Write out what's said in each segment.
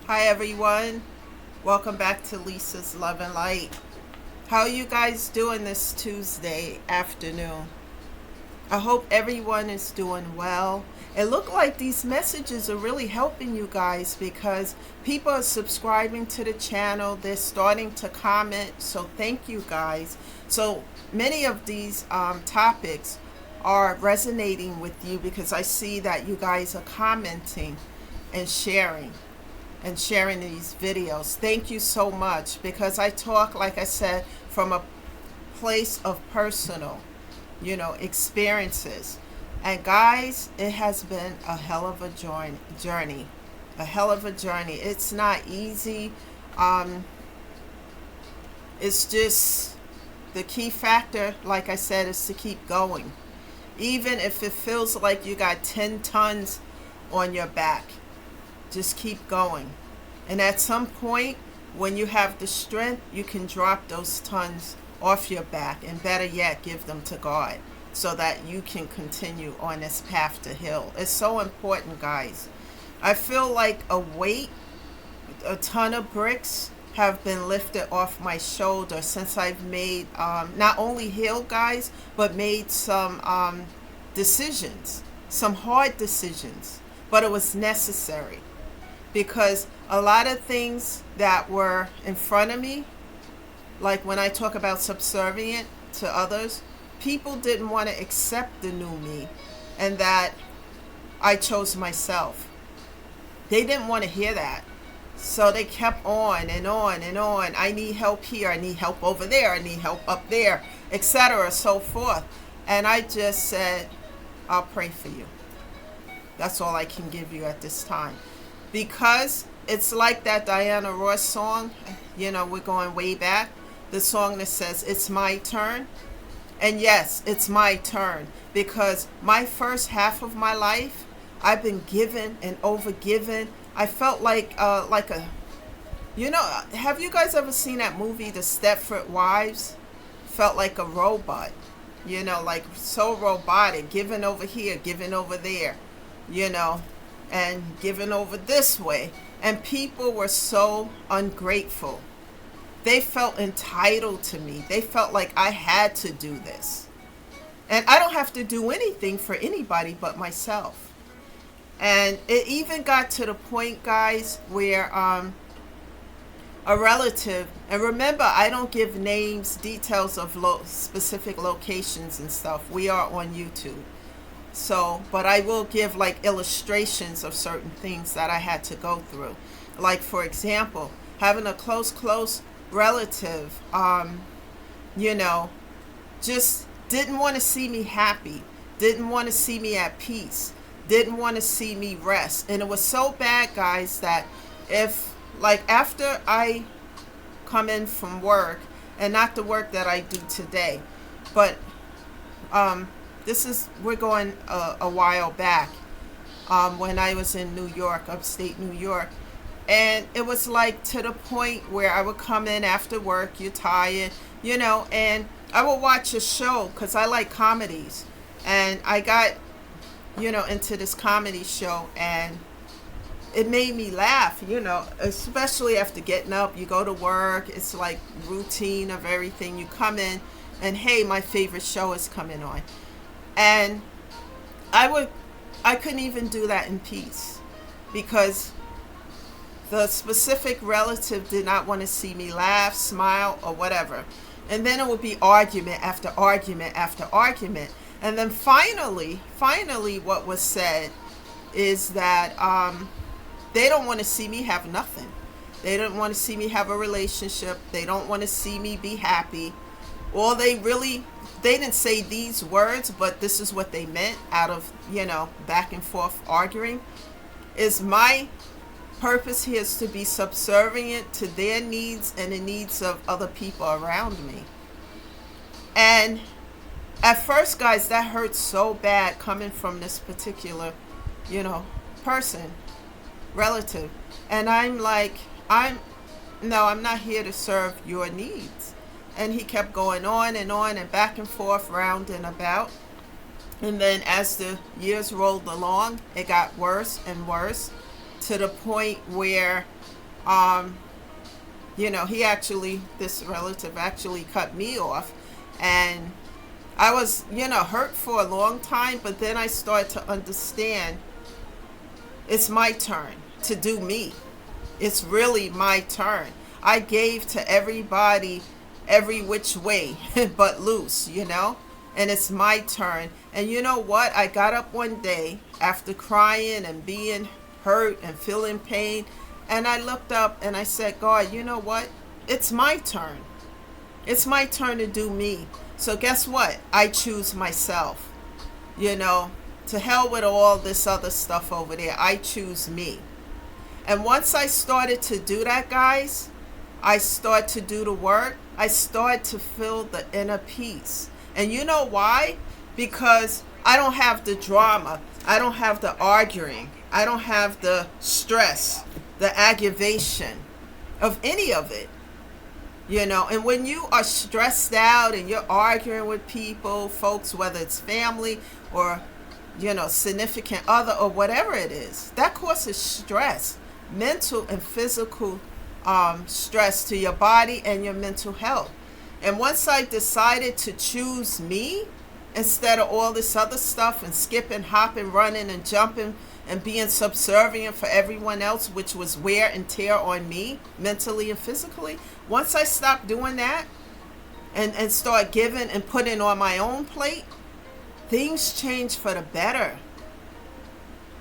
Hi everyone. Welcome back to Lisa's Love and Light. How are you guys doing this Tuesday afternoon? I hope everyone is doing well. It looked like these messages are really helping you guys because people are subscribing to the channel. They're starting to comment. So thank you guys. So many of these topics are resonating with you because I see that you guys are commenting and sharing these videos. Thank you so much because I talk, like I said, from a place of personal, experiences. And guys, it has been a hell of a journey. A hell of a journey. It's not easy. Um, it's just the key factor, like I said, is to keep going. Even if it feels like you got 10 tons on your back, just keep going. And at some point, when you have the strength, you can drop those tons off your back, and better yet, give them to God so that you can continue on this path to heal. It's so important, guys. I feel like a ton of bricks have been lifted off my shoulder since I've made not only healed, guys, but made some decisions, some hard decisions, but it was necessary because a lot of things that were in front of me, like when I talk about subservient to others, people didn't want to accept the new me and that I chose myself. They didn't want to hear that. So they kept on and on and on. I need help here, I need help over there, I need help up there, etc., so forth. And I just said, I'll pray for you. That's all I can give you at this time. Because it's like that Diana Ross song, we're going way back. The song that says, it's my turn. And yes, it's my turn. Because my first half of my life, I've been given and overgiven. I felt like have you guys ever seen that movie, The Stepford Wives? Felt like a robot. Like so robotic, giving over here, giving over there, and giving over this way. And people were so ungrateful. They felt entitled to me. They felt like I had to do this. And I don't have to do anything for anybody but myself. And it even got to the point, guys, where a relative, and remember, I don't give names, details of specific locations and stuff. We are on YouTube. So, but I will give like illustrations of certain things that I had to go through. Like, for example, having a close relative, just didn't want to see me happy, didn't want to see me at peace, didn't want to see me rest. And it was so bad, guys, that if, like, after I come in from work, and not the work that I do today, but we're going a while back, when I was in New York, upstate New York. And it was like to the point where I would come in after work, you're tired, and I would watch a show because I like comedies. And I got, into this comedy show, and it made me laugh, especially after getting up, you go to work, it's like routine of everything. You come in and, hey, my favorite show is coming on. And I couldn't even do that in peace because the specific relative did not want to see me laugh, smile, or whatever. And then it would be argument after argument after argument. And then finally, what was said is that they don't want to see me have nothing. They don't want to see me have a relationship. They don't want to see me be happy. Or they didn't say these words, but this is what they meant out of, back and forth arguing, is my purpose here is to be subservient to their needs and the needs of other people around me. And at first, guys, that hurt so bad coming from this particular, person, relative. And I'm like, I'm not here to serve your needs. And he kept going on and back and forth, round and about. And then as the years rolled along, it got worse and worse. to the point where, this relative actually cut me off. And I was, hurt for a long time, but then I started to understand it's my turn to do me. It's really my turn. I gave to everybody every which way but loose, and it's my turn. And you know what? I got up one day after crying and being hurt and feeling pain, and I looked up and I said, God, you know what? It's my turn. It's my turn to do me. So guess what? I choose myself. To hell with all this other stuff over there. I choose me. And once I started to do that, guys, I start to do the work. I start to feel the inner peace. And you know why? Because I don't have the drama. I don't have the arguing. I don't have the stress, the aggravation of any of it. And when you are stressed out and you're arguing with people, folks, whether it's family or, significant other or whatever it is, that causes stress, mental and physical stress to your body and your mental health. And once I decided to choose me instead of all this other stuff and skipping, hopping, running and jumping and being subservient for everyone else, which was wear and tear on me mentally and physically, once I stopped doing that and start giving and putting on my own plate, things change for the better.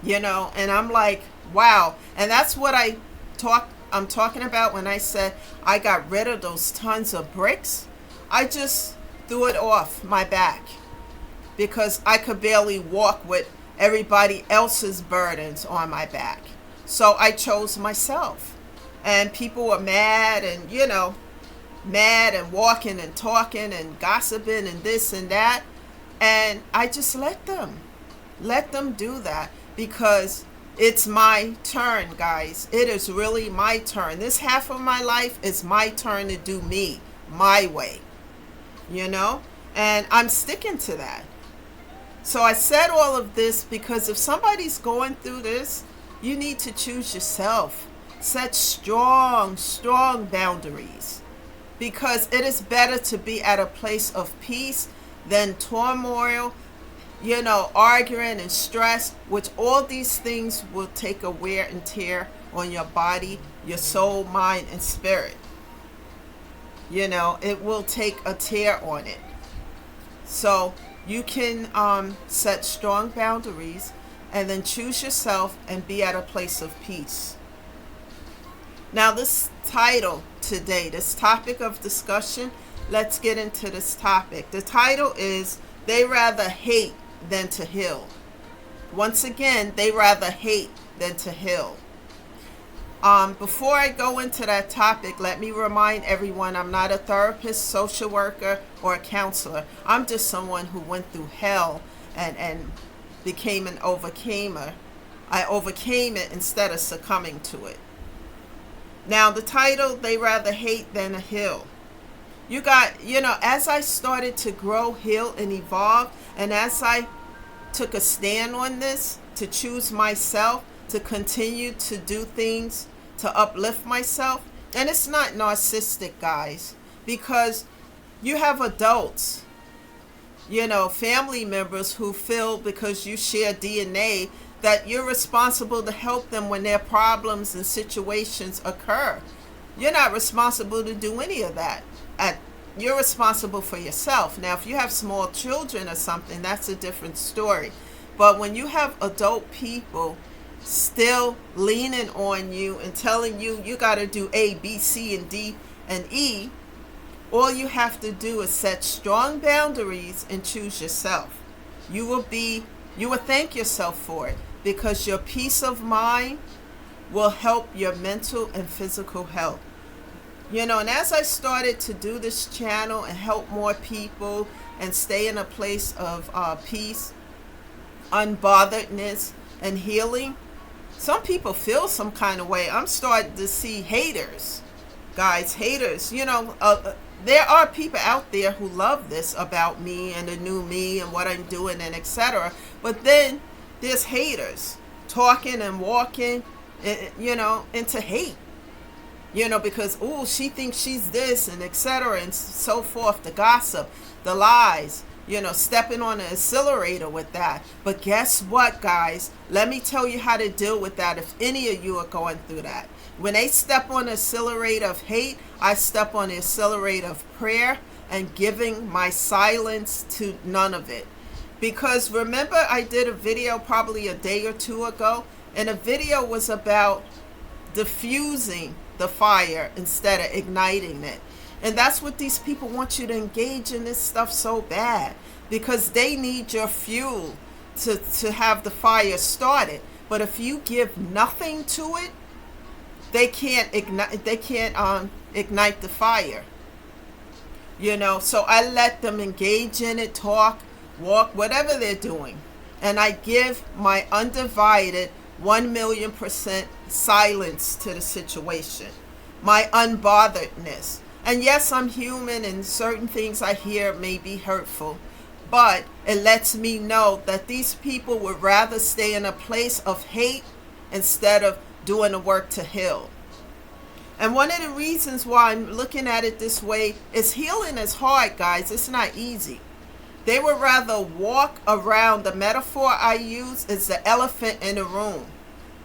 And I'm like, wow. And that's what I'm talking about when I said I got rid of those tons of bricks. I just threw it off my back because I could barely walk with everybody else's burdens on my back. So I chose myself. And people were mad and, mad and walking and talking and gossiping and this and that. And I just let them do that because it's my turn, guys. It is really my turn. This half of my life is my turn to do me, my way, and I'm sticking to that. So I said all of this because if somebody's going through this, you need to choose yourself. Set strong boundaries because it is better to be at a place of peace than turmoil, arguing and stress, which all these things will take a wear and tear on your body, your soul, mind, and spirit. It will take a tear on it. So you can set strong boundaries and then choose yourself and be at a place of peace. Now this title today, this topic of discussion, let's get into this topic. The title is They Rather Hate Than to Heal. Once again, they rather hate than to heal. Before I go into that topic, let me remind everyone I'm not a therapist, social worker, or a counselor. I'm just someone who went through hell and became an overcomer. I overcame it instead of succumbing to it. Now, the title, They Rather Hate Than Heal. You got, as I started to grow, heal, and evolve, and as I took a stand on this, to choose myself, to continue to do things, to uplift myself, and it's not narcissistic, guys, because you have adults, family members who feel because you share DNA that you're responsible to help them when their problems and situations occur. You're not responsible to do any of that. You're responsible for yourself. Now, if you have small children or something, that's a different story. But when you have adult people still leaning on you and telling you you got to do A, B, C, and D, and E, all you have to do is set strong boundaries and choose yourself. You will thank yourself for it because your peace of mind will help your mental and physical health. And as I started to do this channel and help more people and stay in a place of peace, unbotheredness, and healing, some people feel some kind of way. I'm starting to see haters, guys, haters. There are people out there who love this about me and the new me and what I'm doing and etc. But then there's haters talking and walking into hate, because, oh, she thinks she's this and etc. and so forth, the gossip, the lies, stepping on the accelerator with that. But guess what, guys? Let me tell you how to deal with that if any of you are going through that. When they step on the accelerator of hate, I step on the accelerator of prayer and giving my silence to none of it. Because remember, I did a video probably a day or two ago, and the video was about diffusing the fire instead of igniting it. And that's what these people want you to engage in this stuff so bad, because they need your fuel to have the fire started. But if you give nothing to it, they can't ignite the fire. So I let them engage in it, talk, walk, whatever they're doing, and I give my undivided 1,000,000% silence to the situation, my unbotheredness. And yes, I'm human, and certain things I hear may be hurtful, but it lets me know that these people would rather stay in a place of hate instead of doing the work to heal. And one of the reasons why I'm looking at it this way is healing is hard, guys. It's not easy. They would rather walk around. The metaphor I use is the elephant in the room.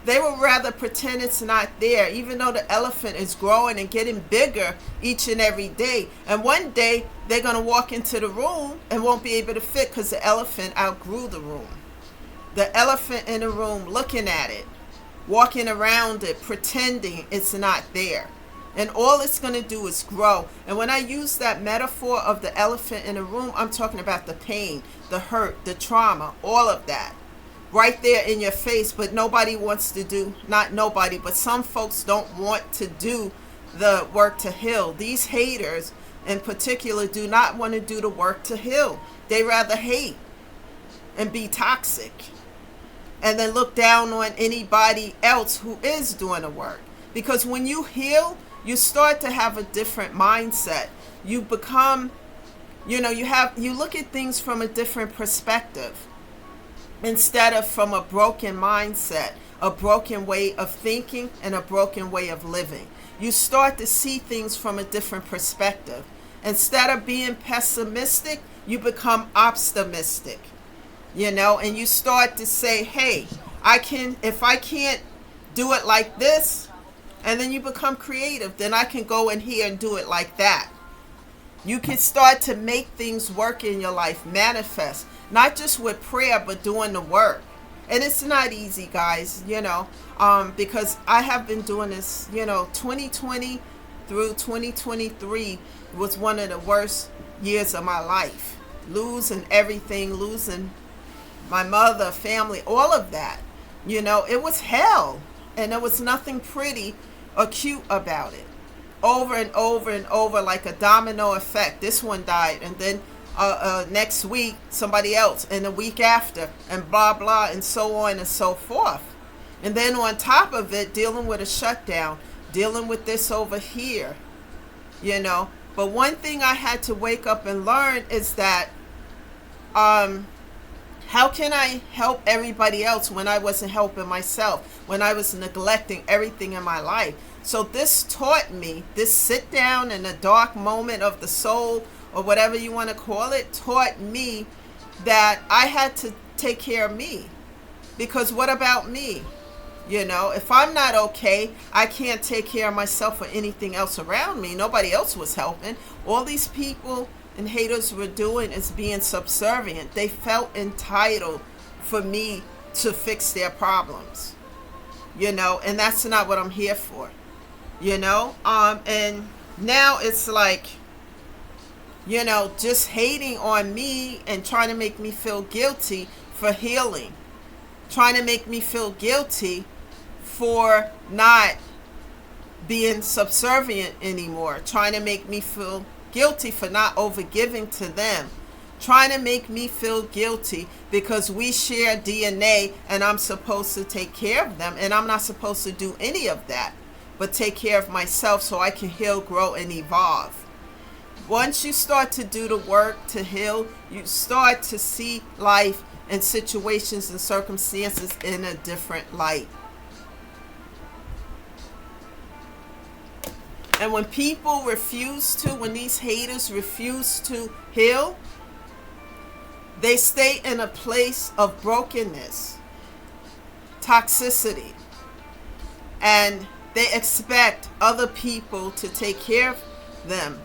They would rather pretend it's not there, even though the elephant is growing and getting bigger each and every day. And one day they're going to walk into the room and won't be able to fit because the elephant outgrew the room. The elephant in the room, looking at it, walking around it, pretending it's not there. And all it's going to do is grow. And when I use that metaphor of the elephant in the room, I'm talking about the pain, the hurt, the trauma, all of that. Right there in your face, but nobody wants to do, not nobody, but some folks don't want to do the work to heal. These haters in particular do not want to do the work to heal. They rather hate and be toxic and then look down on anybody else who is doing the work. Because when you heal, you start to have a different mindset. You become, you look at things from a different perspective instead of from a broken mindset, a broken way of thinking, and a broken way of living. You start to see things from a different perspective. Instead of being pessimistic, you become optimistic, and you start to say, hey, if I can't do it like this, and then you become creative, then I can go in here and do it like that. You can start to make things work in your life, manifest, not just with prayer, but doing the work. And it's not easy, guys, because I have been doing this, 2020 through 2023 was one of the worst years of my life. Losing everything, losing my mother, family, all of that. It was hell. And there was nothing pretty or cute about it. Over and over and over, like a domino effect. This one died, and then next week somebody else, and the week after, and blah blah, and so on and so forth. And then on top of it, dealing with a shutdown, dealing with this over here, But one thing I had to wake up and learn is that how can I help everybody else when I wasn't helping myself, when I was neglecting everything in my life? So this taught me, this sit down in a dark moment of the soul, or whatever you want to call it, taught me that I had to take care of me. Because what about me? If I'm not okay, I can't take care of myself or anything else around me. Nobody else was helping. All these people and haters were doing is being subservient. They felt entitled for me to fix their problems, and that's not what I'm here for, and now it's like, just hating on me and trying to make me feel guilty for healing, trying to make me feel guilty for not being subservient anymore, trying to make me feel guilty for not overgiving to them, trying to make me feel guilty because we share DNA and I'm supposed to take care of them, and I'm not supposed to do any of that but take care of myself so I can heal, grow, and evolve. Once you start to do the work to heal, you start to see life and situations and circumstances in a different light. And when people refuse to, when these haters refuse to heal, they stay in a place of brokenness, toxicity, and they expect other people to take care of them.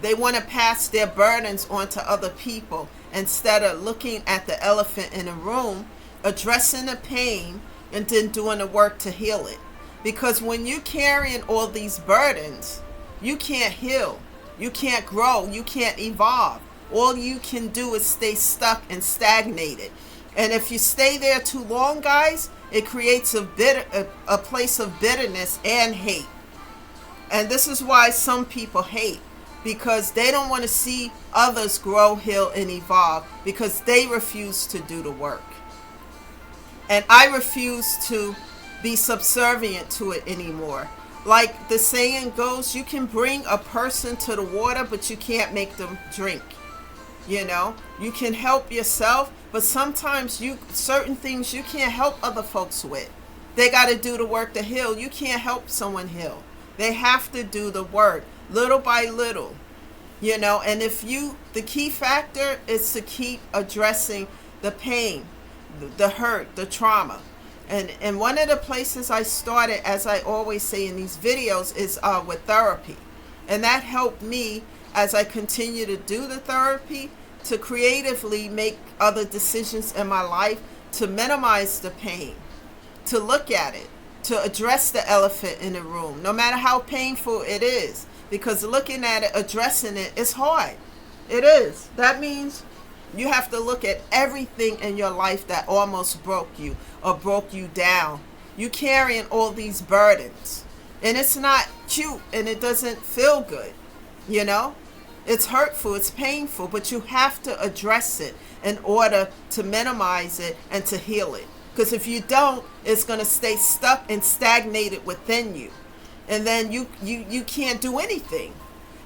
They want to pass their burdens on to other people instead of looking at the elephant in the room, addressing the pain, and then doing the work to heal it. Because when you're carrying all these burdens, you can't heal, you can't grow, you can't evolve. All you can do is stay stuck and stagnated. And if you stay there too long, guys, it creates a place of bitterness and hate. And this is why some people hate, because they don't want to see others grow, heal, and evolve, because they refuse to do the work. And I refuse to be subservient to it anymore. Like the saying goes, you can bring a person to the water, but you can't make them drink. You know, you can help yourself, but sometimes certain things you can't help other folks with. They got to do the work to heal. You can't help someone heal. They have to do the work little by little, you know. And the key factor is to keep addressing the pain, the hurt, the trauma. And one of the places I started, as I always say in these videos, is with therapy. And that helped me, as I continue to do the therapy, to creatively make other decisions in my life, to minimize the pain, to look at it, to address the elephant in the room, no matter how painful it is. Because looking at it, addressing it, is hard. It is. That means you have to look at everything in your life that almost broke you or broke you down. You carrying all these burdens. And it's not cute and it doesn't feel good, you know? It's hurtful, it's painful, but you have to address it in order to minimize it and to heal it. Because if you don't, it's going to stay stuck and stagnated within you. And then you can't do anything.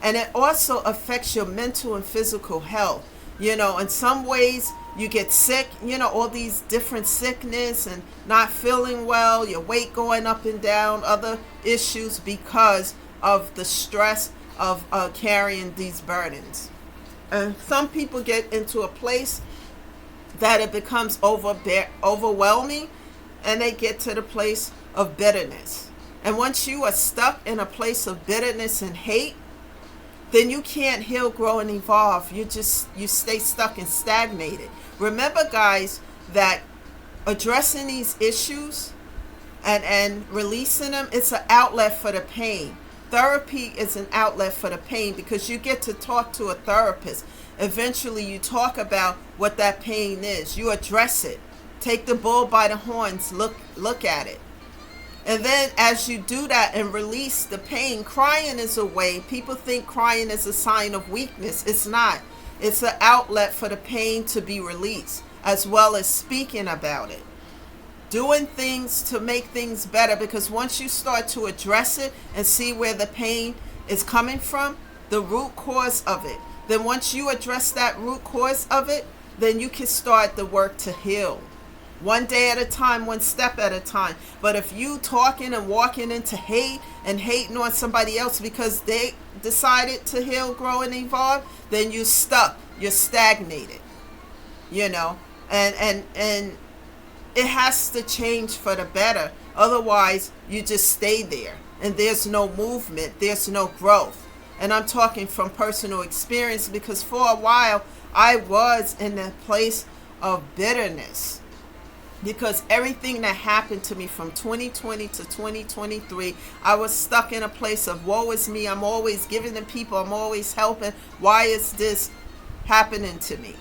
And it also affects your mental and physical health. You know, in some ways you get sick, you know, all these different sickness and not feeling well, your weight going up and down, other issues because of the stress of carrying these burdens. And some people get into a place that it becomes overwhelming, and they get to the place of bitterness. And once you are stuck in a place of bitterness and hate, then you can't heal, grow, and evolve. You stay stuck and stagnated. Remember, guys, that addressing these issues and releasing them, it's an outlet for the pain. Therapy is an outlet for the pain because you get to talk to a therapist. Eventually, you talk about what that pain is. You address it. Take the bull by the horns. Look at it. And then as you do that and release the pain, crying is a way. People think crying is a sign of weakness. It's not. It's an outlet for the pain to be released, as well as speaking about it. Doing things to make things better, because once you start to address it and see where the pain is coming from, the root cause of it, then once you address that root cause of it, then you can start the work to heal. One day at a time, one step at a time. But if you talking and walking into hate and hating on somebody else because they decided to heal, grow, and evolve, then you're stuck. You're stagnated. You know, and it has to change for the better. Otherwise, you just stay there and there's no movement. There's no growth. And I'm talking from personal experience, because for a while I was in a place of bitterness. Because everything that happened to me from 2020 to 2023, I was stuck in a place of woe is me. I'm always giving to people. I'm always helping. Why is this happening to me?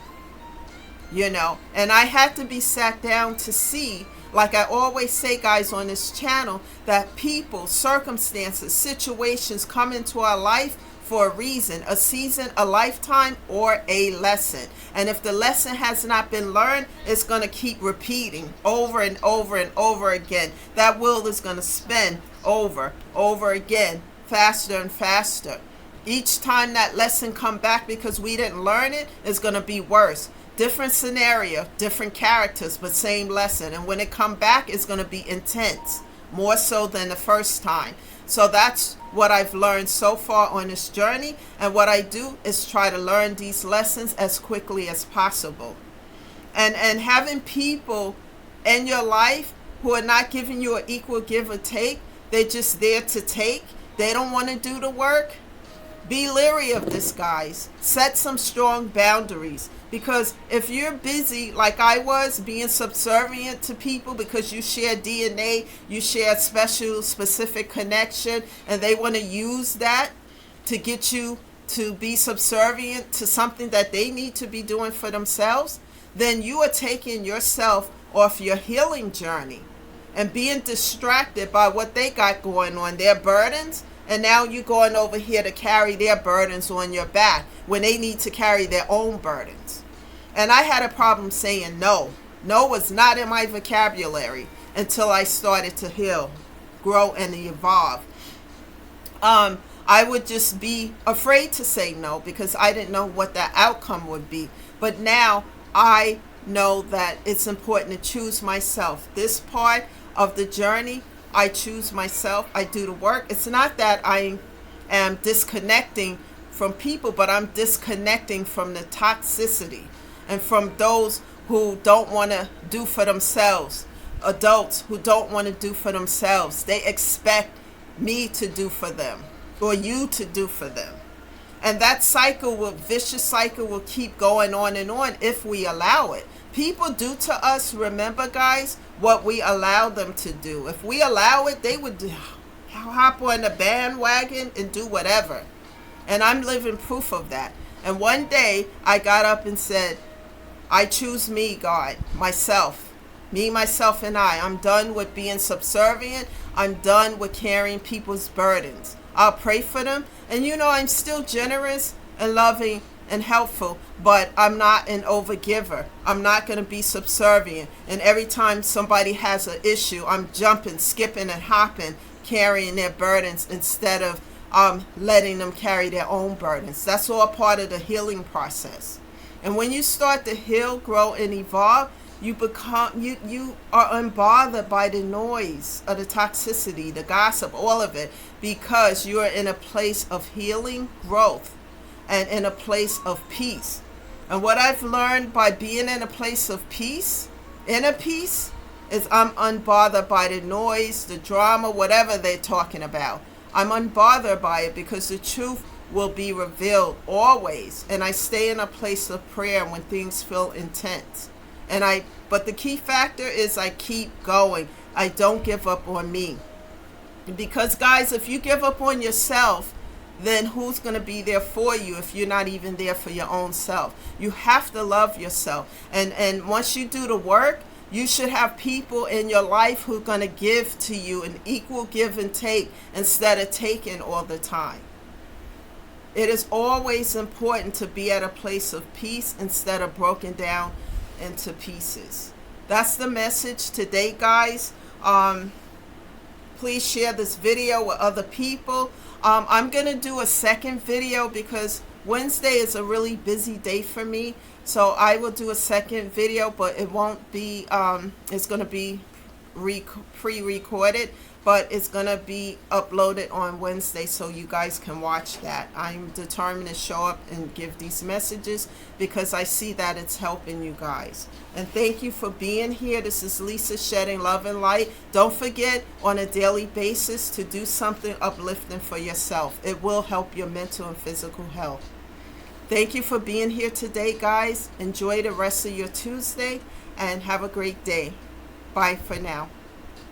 You know, and I had to be sat down to see, like I always say, guys, on this channel, that people, circumstances, situations come into our life for a reason, a season, a lifetime, or a lesson. And if the lesson has not been learned, it's going to keep repeating over and over and over again. That wheel is going to spin over again, faster and faster. Each time that lesson come back, because we didn't learn it, it's going to be worse. Different scenario, different characters, but same lesson. And when it come back, it's going to be intense, more so than the first time. So that's what I've learned so far on this journey. And what I do is try to learn these lessons as quickly as possible. And having people in your life who are not giving you an equal give or take, they're just there to take. They don't want to do the work. Be leery of this, guys. Set some strong boundaries. Because if you're busy, like I was, being subservient to people because you share DNA, you share special, specific connection, and they want to use that to get you to be subservient to something that they need to be doing for themselves, then you are taking yourself off your healing journey and being distracted by what they got going on, their burdens. And now you're going over here to carry their burdens on your back when they need to carry their own burdens. And I had a problem saying no. No was not in my vocabulary until I started to heal, grow, and evolve. I would just be afraid to say no because I didn't know what the outcome would be. But now I know that it's important to choose myself. This part of the journey, I choose myself. I do the work. It's not that I am disconnecting from people, but I'm disconnecting from the toxicity and from those who don't want to do for themselves. Adults who don't want to do for themselves. They expect me to do for them or you to do for them. And that vicious cycle will keep going on and on if we allow it. People do to us, remember, guys, what we allow them to do. If we allow it, they would hop on the bandwagon and do whatever. And I'm living proof of that. And one day I got up and said, I choose me, God, myself. Me, myself, and I. I'm done with being subservient. I'm done with carrying people's burdens. I'll pray for them. And I'm still generous and loving and helpful, but I'm not an overgiver. I'm not going to be subservient. And every time somebody has an issue, I'm jumping, skipping, and hopping, carrying their burdens instead of letting them carry their own burdens. That's all part of the healing process. And when you start to heal, grow, and evolve, you are unbothered by the noise of the toxicity, the gossip, all of it, because you are in a place of healing, growth, and in a place of peace. And what I've learned by being in a place of peace, inner peace, is I'm unbothered by the noise, the drama, whatever they're talking about. I'm unbothered by it because the truth will be revealed always. And I stay in a place of prayer when things feel intense. But the key factor is I keep going. I don't give up on me. Because, guys, if you give up on yourself, then who's going to be there for you if you're not even there for your own self? You have to love yourself. And once you do the work, you should have people in your life who are going to give to you an equal give and take instead of taking all the time. It is always important to be at a place of peace instead of broken down into pieces. That's the message today, guys. Please share this video with other people. I'm going to do a second video because Wednesday is a really busy day for me. So I will do a second video, but it won't be, it's going to be pre-recorded, but it's going to be uploaded on Wednesday so you guys can watch that. I'm determined to show up and give these messages because I see that it's helping you guys. And thank you for being here. This is Lisa shedding love and light. Don't forget on a daily basis to do something uplifting for yourself. It will help your mental and physical health. Thank you for being here today, guys. Enjoy the rest of your Tuesday and have a great day. Bye for now.